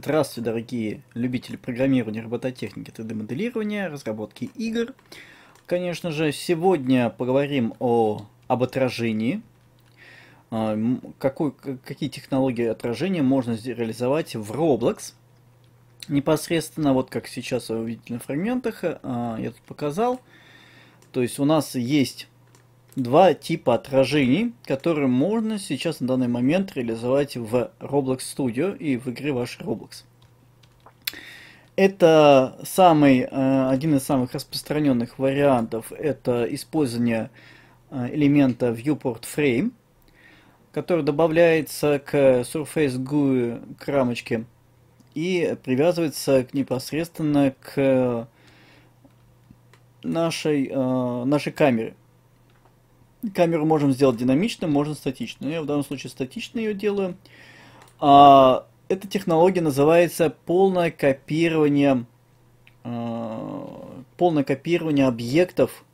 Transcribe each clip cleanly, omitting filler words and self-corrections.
Здравствуйте, дорогие любители программирования, робототехники, 3D-моделирования, разработки игр. Конечно же, сегодня поговорим об отражении. Какие технологии отражения можно реализовать в Roblox. Непосредственно, вот как сейчас вы видите на фрагментах, я тут показал. То есть у нас есть два типа отражений, которые можно сейчас на данный момент реализовать в Roblox Studio и в игре ваш Roblox. Это один из самых распространенных вариантов, это использование элемента Viewport Frame, который добавляется к Surface GUI к рамочке и привязывается непосредственно к нашей камере. Камеру можем сделать динамично, можно статично. Я в данном случае статично ее делаю. Эта технология называется полное копирование объектов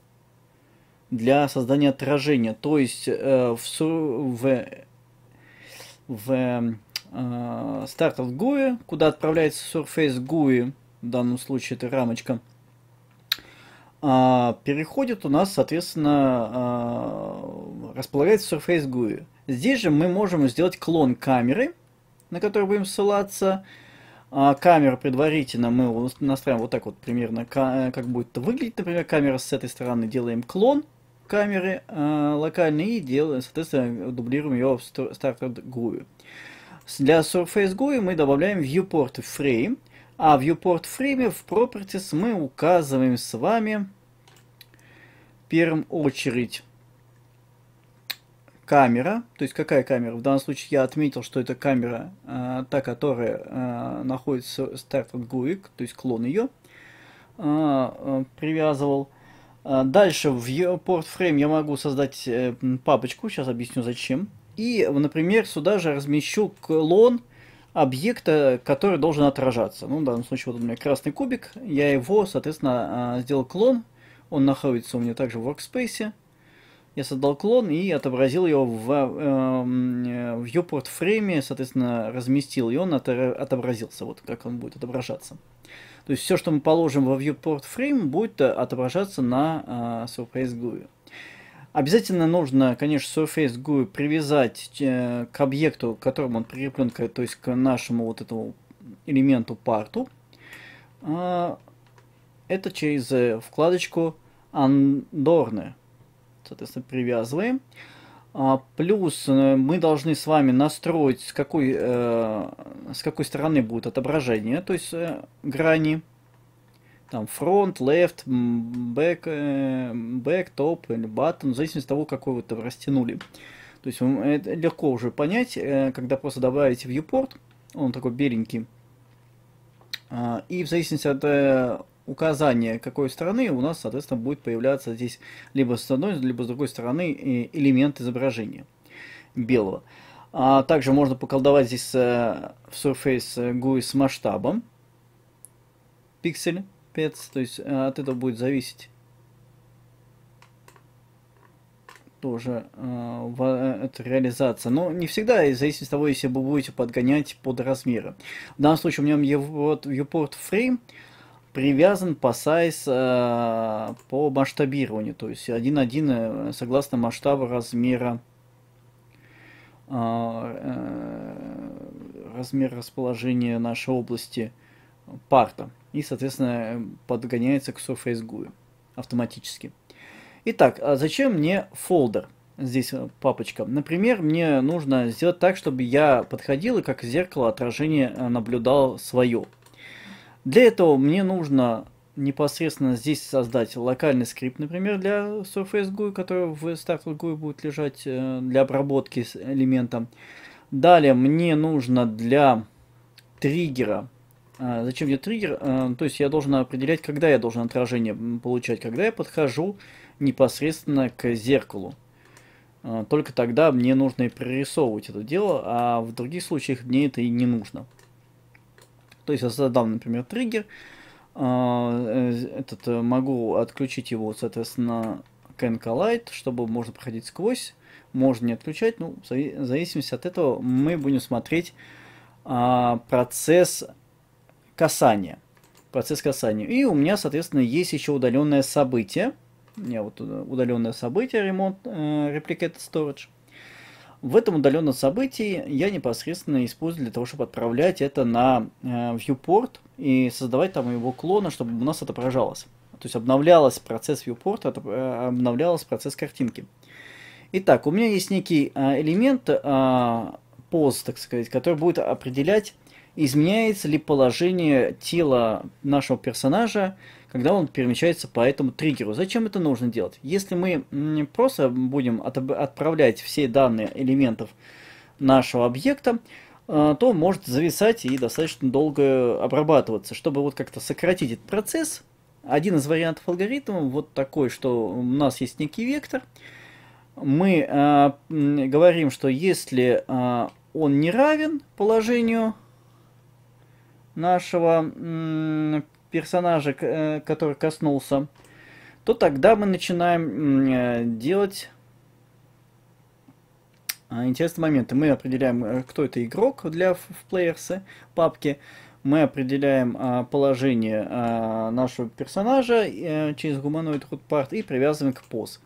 для создания отражения. То есть в Start of GUI, куда отправляется Surface GUI, в данном случае это рамочка, переходит у нас, соответственно, располагается Surface GUI. Здесь же мы можем сделать клон камеры, на которую будем ссылаться. Камеру предварительно мы настраиваем вот так вот примерно, как будет это выглядеть. Например, камера с этой стороны, делаем клон камеры локальный и делаем, соответственно, дублируем ее в Start GUI. Для Surface GUI мы добавляем Viewport Frame. А в Viewport Frame в Properties мы указываем с вами в первую очередь камера. То есть какая камера? В данном случае я отметил, что это камера, та, которая находится в Start GUI, то есть клон ее привязывал. Дальше в Viewport Frame я могу создать папочку, сейчас объясню зачем. И, например, сюда же размещу клон объекта, который должен отражаться. Ну, в данном случае вот у меня красный кубик, я его, соответственно, сделал клон, он находится у меня также в Workspace. Я создал клон и отобразил его в Viewport Frame, соответственно, разместил, и он отобразился, вот как он будет отображаться. То есть все, что мы положим во Viewport Frame, будет отображаться на Surface GUI. Обязательно нужно, конечно, Surface GUI привязать к объекту, к которому он прикреплен, то есть к нашему вот этому элементу парту. Это через вкладочку Andorne. Соответственно, привязываем. Плюс мы должны с вами настроить, с какой стороны будет отображение, то есть грани. Там front, left, back, top или button, в зависимости от того, какой вы там растянули. То есть это легко уже понять, когда просто добавите viewport, он такой беленький, и в зависимости от указания какой стороны у нас, соответственно, будет появляться здесь либо с одной, либо с другой стороны элемент изображения белого. Также можно поколдовать здесь в Surface GUI с масштабом пиксель. То есть от этого будет зависеть тоже эта реализация. Но не всегда, в зависимости от того, если вы будете подгонять под размеры. В данном случае у меня вот Viewport Frame привязан по size по масштабированию. То есть 1:1 согласно масштабу размера расположения нашей области парта. И, соответственно, подгоняется к Surface GUI автоматически. Итак, а зачем мне фолдер? Здесь папочка. Например, мне нужно сделать так, чтобы я подходил и как зеркало отражения наблюдал свое. Для этого мне нужно непосредственно здесь создать локальный скрипт, например, для Surface GUI, который в Start GUI будет лежать для обработки с элементом. Далее мне нужно для триггера. Зачем мне триггер? То есть я должен определять, когда я должен отражение получать, когда я подхожу непосредственно к зеркалу. Только тогда мне нужно и прорисовывать это дело, а в других случаях мне это и не нужно. То есть я задам, например, триггер, могу отключить его, соответственно, Can Collide, чтобы можно проходить сквозь, можно не отключать, ну, в зависимости от этого мы будем смотреть, процесс касания. Процесс касания. И у меня, соответственно, есть еще удаленное событие. У меня вот удаленное событие ремонт Replicated Storage. В этом удаленном событии я непосредственно использую для того, чтобы отправлять это на viewport и создавать там его клона, чтобы у нас это отображалось. То есть обновлялся процесс viewport, обновлялся процесс картинки. Итак, у меня есть некий элемент pose, так сказать, который будет определять, изменяется ли положение тела нашего персонажа, когда он перемещается по этому триггеру. Зачем это нужно делать? Если мы просто будем отправлять все данные элементов нашего объекта, то может зависать и достаточно долго обрабатываться. Чтобы вот как-то сократить этот процесс, один из вариантов алгоритма вот такой, что у нас есть некий вектор. Мы говорим, что если он не равен положению нашего персонажа, который коснулся, то тогда мы начинаем делать интересные моменты. Мы определяем, кто это игрок для в players папки. Мы определяем положение нашего персонажа через Humanoid Root Part и привязываем к pose,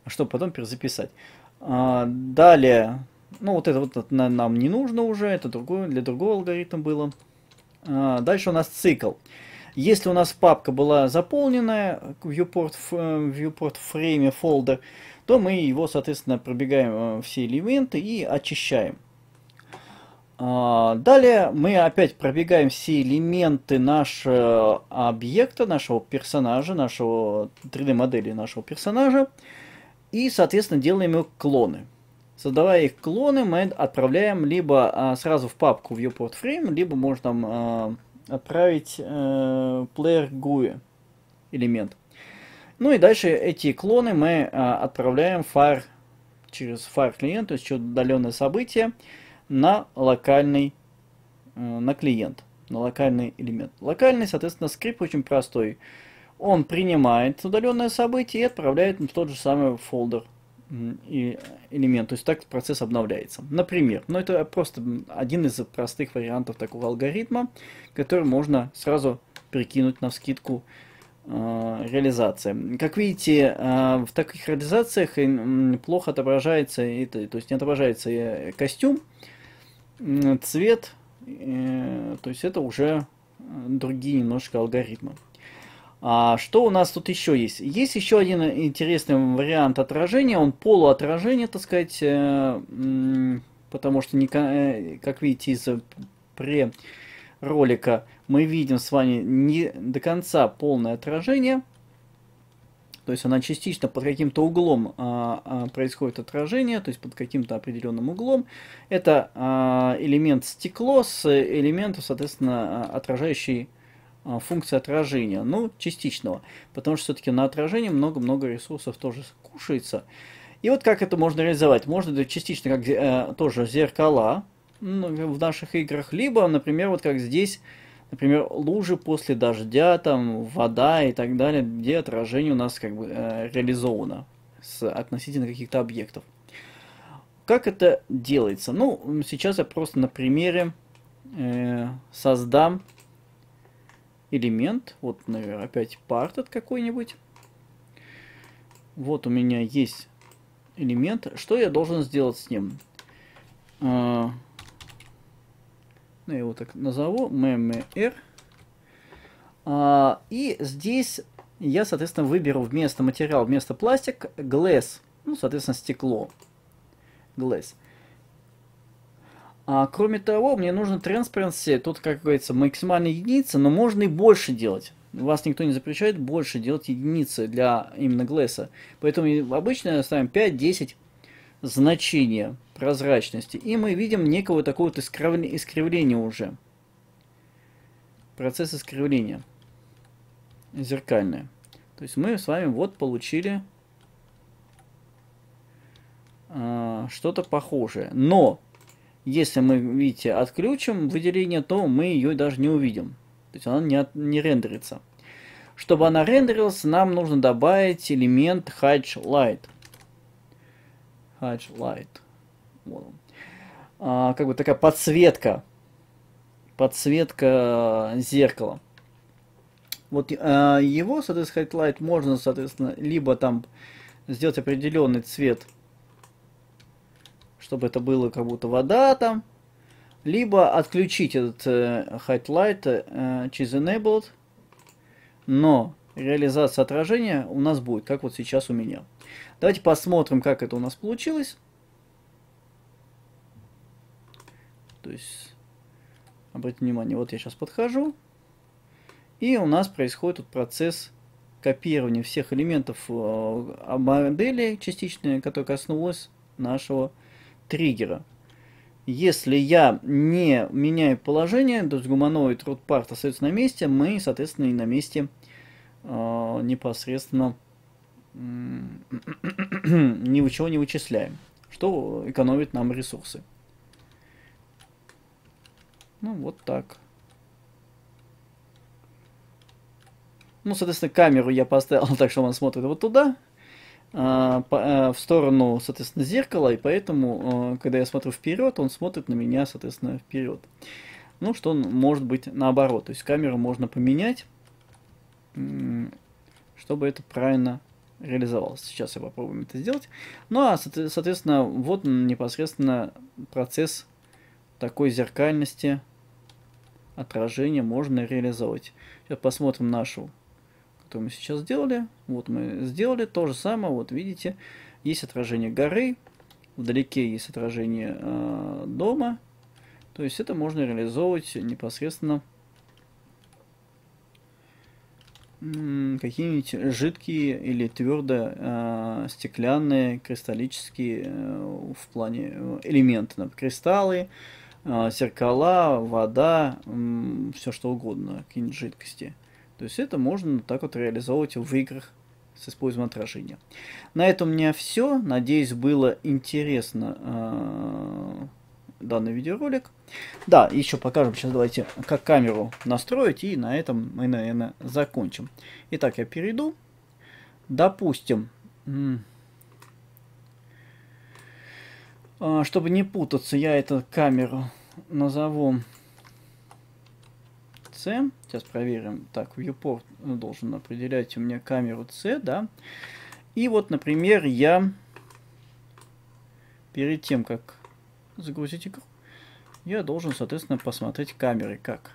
чтобы потом перезаписать. Далее, ну вот это вот нам не нужно уже, это для другого алгоритма было. Дальше у нас цикл. Если у нас папка была заполненная, viewport frame folder, то мы его, соответственно, пробегаем все элементы и очищаем. Далее мы опять пробегаем все элементы нашего объекта, нашего персонажа, нашего 3D-модели нашего персонажа. И, соответственно, делаем их клоны. Создавая их клоны, мы отправляем либо сразу в папку viewport frame, либо можно там отправить player GUI элемент. Ну и дальше эти клоны мы отправляем через Fire клиент, то есть через удаленное событие, на локальный, на клиент, на локальный элемент. Локальный, соответственно, скрипт очень простой. Он принимает удаленное событие и отправляет в тот же самый фолдер и элемент. То есть так процесс обновляется. Например, но это просто один из простых вариантов такого алгоритма, который можно сразу перекинуть навскидку реализация. Как видите, в таких реализациях плохо отображается, то есть не отображается костюм, цвет, то есть это уже другие немножко алгоритмы. Что у нас тут еще есть? Есть еще один интересный вариант отражения, он полуотражение, так сказать, потому что, как видите, из ролика мы видим с вами не до конца полное отражение, то есть она частично под каким-то углом происходит отражение, то есть под каким-то определенным углом. Это элемент стекло с элементом, соответственно, отражающей функции отражения, ну, частичного, потому что все-таки на отражение много-много ресурсов тоже кушается. И вот как это можно реализовать? Можно частично, как тоже зеркала в наших играх, либо, например, вот как здесь, например, лужи после дождя, там, вода и так далее, где отражение у нас как бы реализовано относительно каких-то объектов. Как это делается? Ну, сейчас я просто на примере создам элемент. Вот, наверное, опять parted какой-нибудь. Вот у меня есть элемент. Что я должен сделать с ним? Я его так назову. mmr. И здесь я, соответственно, выберу вместо материала, вместо пластик, glass. Ну, соответственно, стекло. Glass. Кроме того, мне нужно transparency, тут, как говорится, максимальная единица, но можно и больше делать. Вас никто не запрещает больше делать единицы для именно глэса. Поэтому обычно ставим 5-10 значения прозрачности. И мы видим некого такого вот искривления уже. Процесс искривления. Зеркальное. То есть мы с вами вот получили что-то похожее. Но если мы, видите, отключим выделение, то мы ее даже не увидим. То есть она не рендерится. Чтобы она рендерилась, нам нужно добавить элемент Hatch Light. Hatch Light. Вот он. Как бы такая подсветка. подсветка зеркала. Вот его, соответственно, Highlight можно, соответственно, либо там сделать определенный цвет, чтобы это было как будто вода там, либо отключить этот Highlight через Enabled, но реализация отражения у нас будет, как вот сейчас у меня. Давайте посмотрим, как это у нас получилось. То есть, обратите внимание, вот я сейчас подхожу, и у нас происходит тут процесс копирования всех элементов модели частичной, которая коснулась нашего триггера. Если я не меняю положение, то есть гуманоид root part остается на месте, мы, соответственно, и на месте непосредственно ничего не вычисляем, что экономит нам ресурсы. Ну, вот так. Ну, соответственно, камеру я поставил так, что он смотрит вот туда, в сторону, соответственно, зеркала, и поэтому, когда я смотрю вперед, он смотрит на меня, соответственно, вперед. Ну, что он может быть наоборот. То есть камеру можно поменять, чтобы это правильно реализовалось. Сейчас я попробую это сделать. Ну, а, соответственно, вот непосредственно процесс такой зеркальности отражения можно реализовать. Сейчас посмотрим нашу, которую мы сейчас сделали. Вот мы сделали то же самое. Вот видите, есть отражение горы, вдалеке есть отражение дома. То есть это можно реализовывать непосредственно какие-нибудь жидкие или твердо стеклянные, кристаллические в плане элементы, например, кристаллы, зеркала, вода, все что угодно, какие-нибудь жидкости. То есть это можно так вот реализовывать в играх с использованием отражения. На этом у меня все. Надеюсь, было интересно данный видеоролик. Да, еще покажем сейчас, давайте, как камеру настроить, и на этом мы, наверное, закончим. Итак, я перейду. Допустим, чтобы не путаться, я эту камеру назову C. Сейчас проверим. Так, viewport должен определять у меня камеру C, да. И вот, например, я перед тем, как загрузить игру, я должен, соответственно, посмотреть камеры как.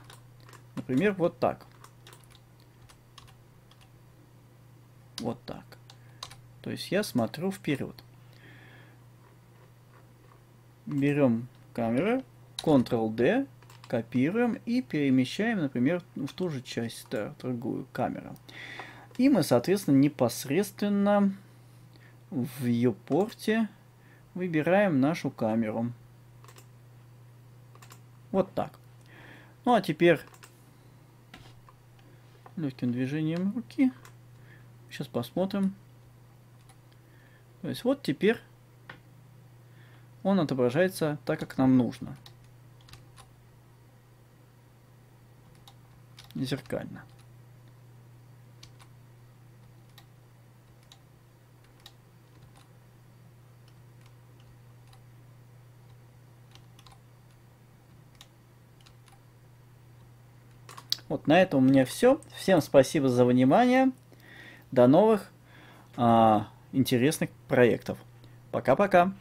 Например, вот так. Вот так. То есть я смотрю вперед. Берем камеру, Ctrl-D, копируем и перемещаем, например, в ту же часть, да, другую камеру. И мы, соответственно, непосредственно в viewport выбираем нашу камеру. Вот так. Ну а теперь легким движением руки. Сейчас посмотрим. То есть вот теперь он отображается так, как нам нужно. Зеркально. Вот на этом у меня все. Всем спасибо за внимание. До новых интересных проектов. Пока-пока.